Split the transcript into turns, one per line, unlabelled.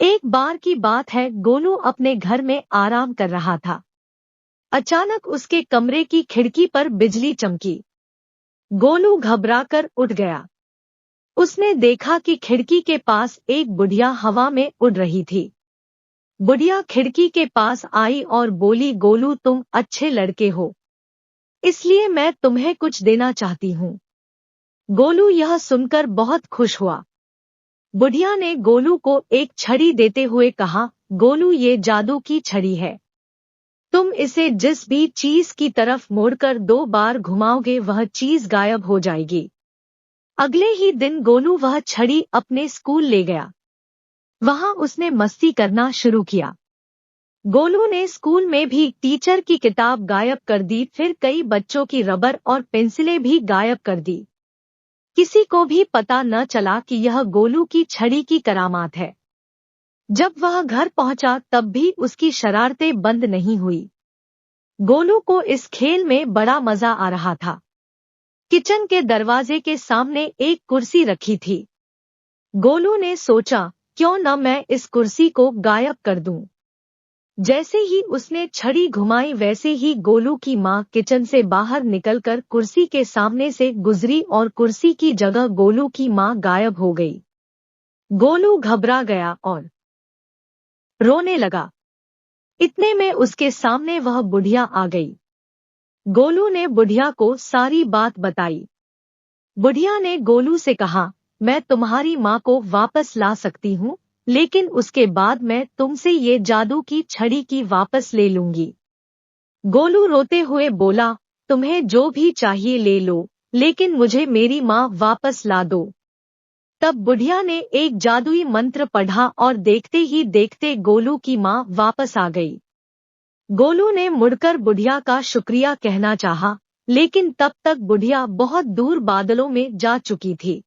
एक बार की बात है, गोलू अपने घर में आराम कर रहा था। अचानक उसके कमरे की खिड़की पर बिजली चमकी। गोलू घबराकर उठ गया। उसने देखा कि खिड़की के पास एक बुढ़िया हवा में उड़ रही थी। बुढ़िया खिड़की के पास आई और बोली, गोलू तुम अच्छे लड़के हो, इसलिए मैं तुम्हें कुछ देना चाहती हूँ। गोलू यह सुनकर बहुत खुश हुआ। बुढ़िया ने गोलू को एक छड़ी देते हुए कहा, गोलू ये जादू की छड़ी है। तुम इसे जिस भी चीज की तरफ मोड़कर 2 बार घुमाओगे वह चीज गायब हो जाएगी। अगले ही दिन गोलू वह छड़ी अपने स्कूल ले गया। वहां उसने मस्ती करना शुरू किया। गोलू ने स्कूल में भी टीचर की किताब गायब कर दी, फिर कई बच्चों की रबर और पेंसिलें भी गायब कर दी। किसी को भी पता न चला कि यह गोलू की छड़ी की करामात है। जब वह घर पहुंचा तब भी उसकी शरारतें बंद नहीं हुई। गोलू को इस खेल में बड़ा मजा आ रहा था। किचन के दरवाजे के सामने एक कुर्सी रखी थी। गोलू ने सोचा, क्यों न मैं इस कुर्सी को गायब कर दूं। जैसे ही उसने छड़ी घुमाई वैसे ही गोलू की मां किचन से बाहर निकलकर कुर्सी के सामने से गुजरी और कुर्सी की जगह गोलू की मां गायब हो गई। गोलू घबरा गया और रोने लगा। इतने में उसके सामने वह बुढ़िया आ गई। गोलू ने बुढ़िया को सारी बात बताई। बुढ़िया ने गोलू से कहा, मैं तुम्हारी माँ को वापस ला सकती हूँ, लेकिन उसके बाद मैं तुमसे ये जादू की छड़ी की वापस ले लूंगी। गोलू रोते हुए बोला, तुम्हें जो भी चाहिए ले लो, लेकिन मुझे मेरी माँ वापस ला दो। तब बुढ़िया ने एक जादुई मंत्र पढ़ा और देखते ही देखते गोलू की माँ वापस आ गई। गोलू ने मुड़कर बुढ़िया का शुक्रिया कहना चाहा, लेकिन तब तक बुढ़िया बहुत दूर बादलों में जा चुकी थी।